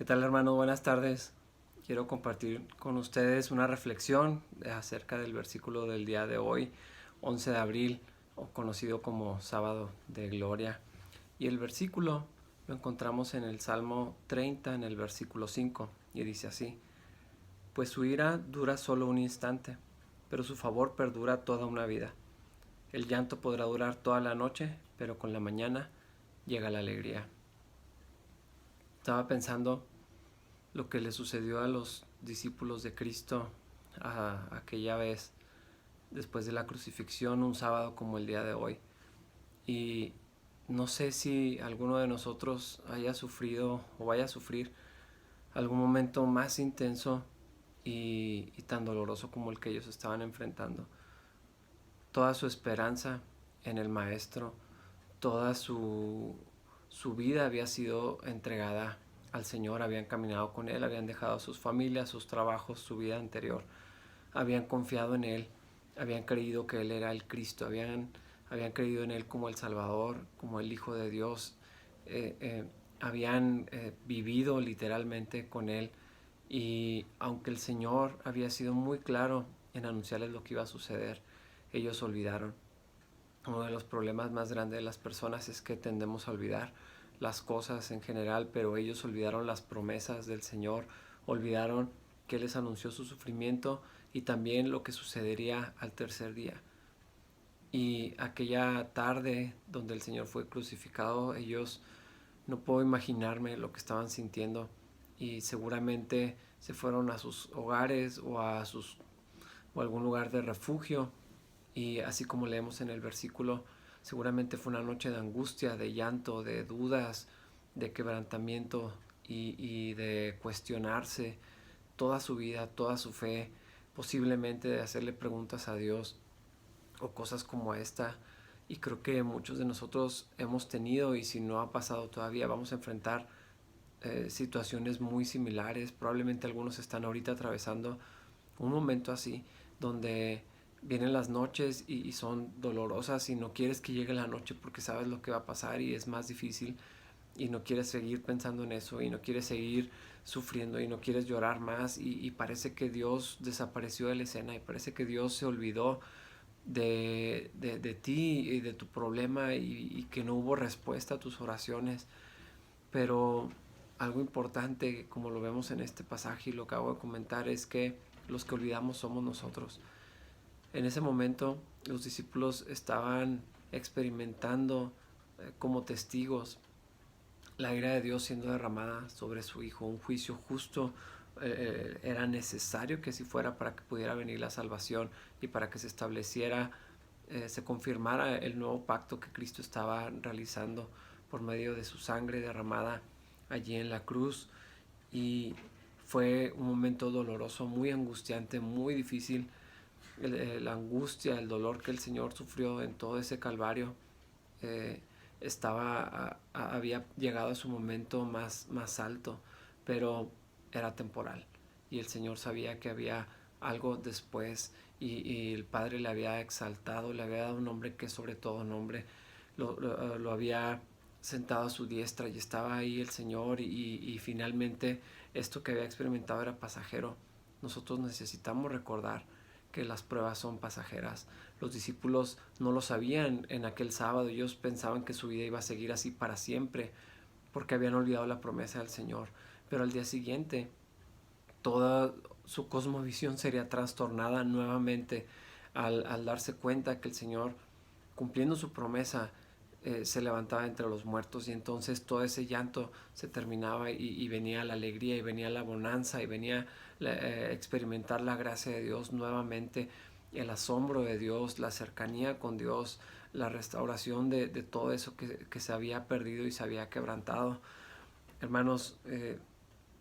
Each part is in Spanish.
¿Qué tal, hermanos? Buenas tardes. Quiero compartir con ustedes una reflexión acerca del versículo del día de hoy, 11 de abril, o conocido como Sábado de Gloria. Y el versículo lo encontramos en el Salmo 30, en el versículo 5, y dice así: Pues su ira dura solo un instante, pero su favor perdura toda una vida. El llanto podrá durar toda la noche, pero con la mañana llega la alegría. Estaba pensando lo que le sucedió a los discípulos de Cristo aquella vez después de la crucifixión, un sábado como el día de hoy. Y no sé si alguno de nosotros haya sufrido o vaya a sufrir algún momento más intenso y tan doloroso como el que ellos estaban enfrentando. Toda su esperanza en el Maestro, toda su vida había sido entregada al Señor, habían caminado con Él, habían dejado sus familias, sus trabajos, su vida anterior, habían confiado en Él, habían creído que Él era el Cristo, habían creído en Él como el Salvador, como el Hijo de Dios, eh, eh, habían vivido literalmente con Él, y aunque el Señor había sido muy claro en anunciarles lo que iba a suceder, ellos olvidaron. Uno de los problemas más grandes de las personas es que tendemos a olvidar las cosas en general, pero ellos olvidaron las promesas del Señor, olvidaron que Él les anunció su sufrimiento y también lo que sucedería al tercer día. Y aquella tarde donde el Señor fue crucificado, ellos, no puedo imaginarme lo que estaban sintiendo, y seguramente se fueron a sus hogares o a algún lugar de refugio, y así como leemos en el versículo, seguramente fue una noche de angustia, de llanto, de dudas, de quebrantamiento y de cuestionarse toda su vida, toda su fe, posiblemente de hacerle preguntas a Dios o cosas como esta. Y creo que muchos de nosotros hemos tenido, y si no ha pasado todavía, vamos a enfrentar situaciones muy similares. Probablemente algunos están ahorita atravesando un momento así, donde vienen las noches y son dolorosas y no quieres que llegue la noche porque sabes lo que va a pasar y es más difícil, y no quieres seguir pensando en eso y no quieres seguir sufriendo y no quieres llorar más, y parece que Dios desapareció de la escena y parece que Dios se olvidó de ti y de tu problema, y que no hubo respuesta a tus oraciones. Pero algo importante, como lo vemos en este pasaje y lo acabo de comentar, es que los que olvidamos somos nosotros. En ese momento los discípulos estaban experimentando como testigos la ira de Dios siendo derramada sobre su Hijo. Un juicio justo era necesario que así fuera para que pudiera venir la salvación y para que se estableciera, se confirmara el nuevo pacto que Cristo estaba realizando por medio de su sangre derramada allí en la cruz. Y fue un momento doloroso, muy angustiante, muy difícil. La angustia, el dolor que el Señor sufrió en todo ese calvario, eh, había llegado a su momento más alto, pero era temporal. Y el Señor sabía que había algo después, y el Padre le había exaltado, le había dado un nombre que es sobre todo nombre, lo había sentado a su diestra, y estaba ahí el Señor, y finalmente esto que había experimentado era pasajero. Nosotros necesitamos recordar que las pruebas son pasajeras. Los discípulos no lo sabían en aquel sábado, ellos pensaban que su vida iba a seguir así para siempre, porque habían olvidado la promesa del Señor. Pero al día siguiente toda su cosmovisión sería trastornada nuevamente al darse cuenta que el Señor, cumpliendo su promesa, se levantaba entre los muertos, y entonces todo ese llanto se terminaba, y venía la alegría y venía la bonanza y venía experimentar la gracia de Dios nuevamente, el asombro de Dios, la cercanía con Dios, la restauración de todo eso que se había perdido y se había quebrantado. Hermanos,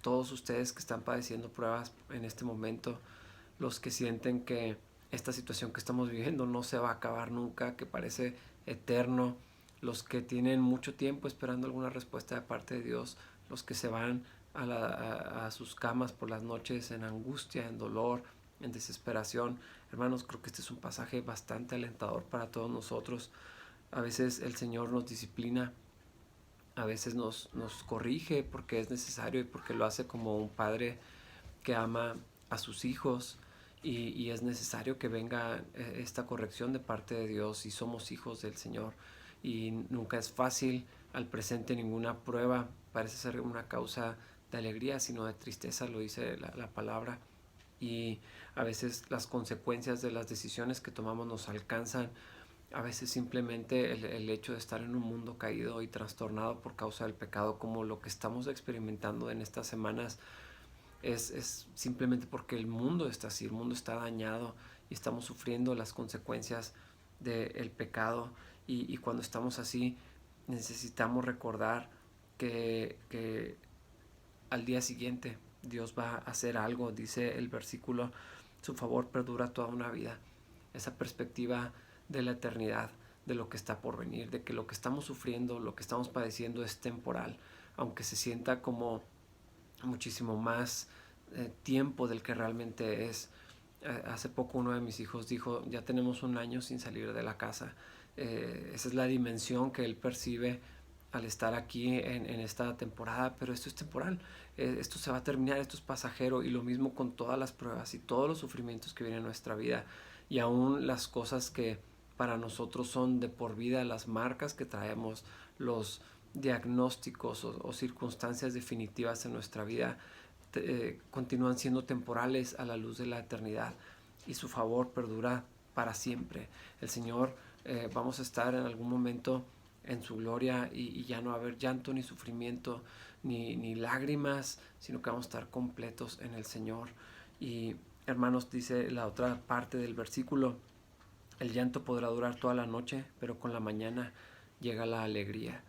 todos ustedes que están padeciendo pruebas en este momento, los que sienten que esta situación que estamos viviendo no se va a acabar nunca, que parece eterno, los que tienen mucho tiempo esperando alguna respuesta de parte de Dios, los que se van a sus camas por las noches en angustia, en dolor, en desesperación. Hermanos, creo que este es un pasaje bastante alentador para todos nosotros. A veces el Señor nos disciplina A veces nos corrige porque es necesario y porque lo hace como un padre que ama a sus hijos, y es necesario que venga esta corrección de parte de Dios, y somos hijos del Señor, y nunca es fácil. Al presente ninguna prueba parece ser una causa de alegría, sino de tristeza, lo dice la palabra. Y a veces las consecuencias de las decisiones que tomamos nos alcanzan. A veces simplemente el hecho de estar en un mundo caído y trastornado por causa del pecado, como lo que estamos experimentando en estas semanas, es simplemente porque el mundo está así, el mundo está dañado y estamos sufriendo las consecuencias del pecado. Y cuando estamos así, necesitamos recordar que al día siguiente Dios va a hacer algo. Dice el versículo: su favor perdura toda una vida. Esa perspectiva de la eternidad, de lo que está por venir, de que lo que estamos sufriendo, lo que estamos padeciendo es temporal, aunque se sienta como muchísimo más tiempo del que realmente es. Hace poco uno de mis hijos dijo: ya tenemos un año sin salir de la casa. Esa es la dimensión que él percibe al estar aquí en esta temporada, pero esto es temporal, esto se va a terminar, esto es pasajero. Y lo mismo con todas las pruebas y todos los sufrimientos que vienen en nuestra vida, y aún las cosas que para nosotros son de por vida, las marcas que traemos, los diagnósticos o circunstancias definitivas en nuestra vida, continúan siendo temporales a la luz de la eternidad, y su favor perdura para siempre. El Señor, vamos a estar en algún momento en su gloria, y ya no va a haber llanto ni sufrimiento ni lágrimas, sino que vamos a estar completos en el Señor. Y hermanos, dice la otra parte del versículo: el llanto podrá durar toda la noche, pero con la mañana llega la alegría.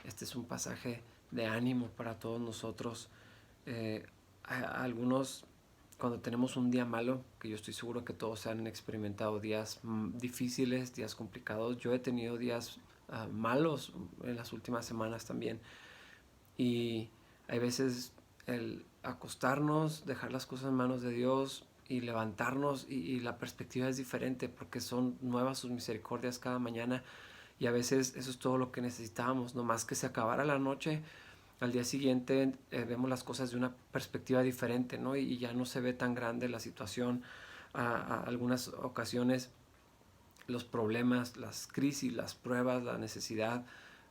Este es un pasaje de ánimo para todos nosotros. Algunos, cuando tenemos un día malo, que yo estoy seguro que todos se han experimentado días difíciles, días complicados. Yo he tenido días malos en las últimas semanas también, y hay veces el acostarnos, dejar las cosas en manos de Dios y levantarnos, y la perspectiva es diferente porque son nuevas sus misericordias cada mañana. Y a veces eso es todo lo que necesitábamos, no más que se acabara la noche. Al día siguiente vemos las cosas de una perspectiva diferente, ¿no? Y ya no se ve tan grande la situación. A algunas ocasiones los problemas, las crisis, las pruebas, la necesidad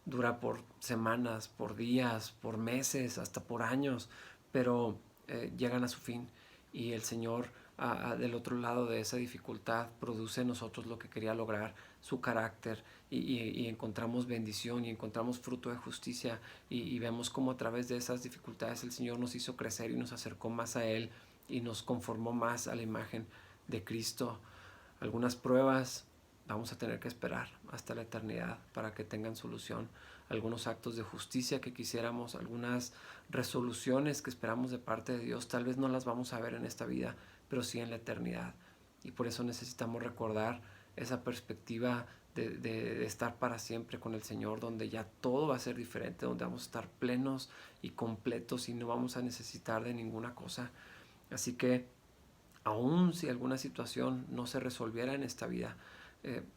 dura por semanas, por días, por meses, hasta por años, pero llegan a su fin, y el Señor, del otro lado de esa dificultad, produce en nosotros lo que quería lograr, su carácter, y encontramos bendición y encontramos fruto de justicia, y vemos cómo a través de esas dificultades el Señor nos hizo crecer y nos acercó más a Él y nos conformó más a la imagen de Cristo. Algunas pruebas vamos a tener que esperar hasta la eternidad para que tengan solución. Algunos actos de justicia que quisiéramos, algunas resoluciones que esperamos de parte de Dios, tal vez no las vamos a ver en esta vida, pero sí en la eternidad. Y por eso necesitamos recordar esa perspectiva de estar para siempre con el Señor, donde ya todo va a ser diferente, donde vamos a estar plenos y completos y no vamos a necesitar de ninguna cosa. Así que aun si alguna situación no se resolviera en esta vida,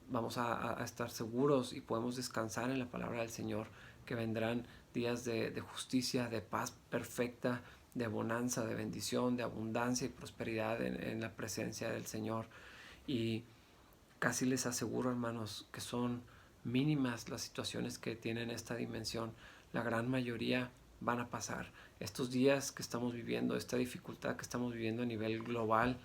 vamos a estar seguros y podemos descansar en la palabra del Señor, que vendrán días de justicia, de paz perfecta, de bonanza, de bendición, de abundancia y prosperidad en la presencia del Señor. Y casi les aseguro, hermanos, que son mínimas las situaciones que tienen esta dimensión. La gran mayoría van a pasar. Estos días que estamos viviendo, esta dificultad que estamos viviendo a nivel global,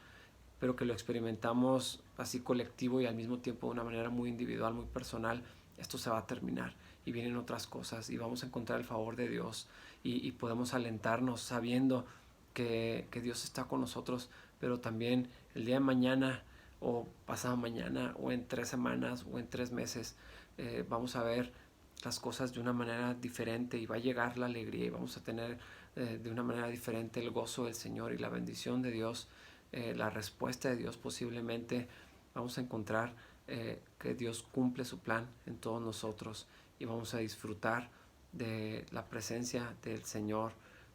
pero que lo experimentamos así colectivo y al mismo tiempo de una manera muy individual, muy personal, esto se va a terminar y vienen otras cosas, y vamos a encontrar el favor de Dios, y podemos alentarnos sabiendo que Dios está con nosotros. Pero también el día de mañana, o pasado mañana, o en 3 semanas, o en 3 meses, vamos a ver las cosas de una manera diferente, y va a llegar la alegría, y vamos a tener de una manera diferente el gozo del Señor y la bendición de Dios, la respuesta de Dios. Posiblemente vamos a encontrar que Dios cumple su plan en todos nosotros, y vamos a disfrutar de la presencia del Señor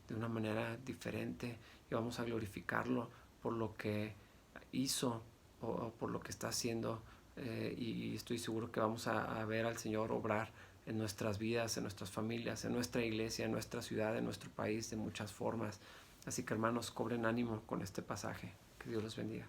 de una manera diferente, y vamos a glorificarlo por lo que hizo o por lo que está haciendo, y estoy seguro que vamos a ver al Señor obrar en nuestras vidas, en nuestras familias, en nuestra iglesia, en nuestra ciudad, en nuestro país, de muchas formas. Así que hermanos, cobren ánimo con este pasaje. Que Dios los bendiga.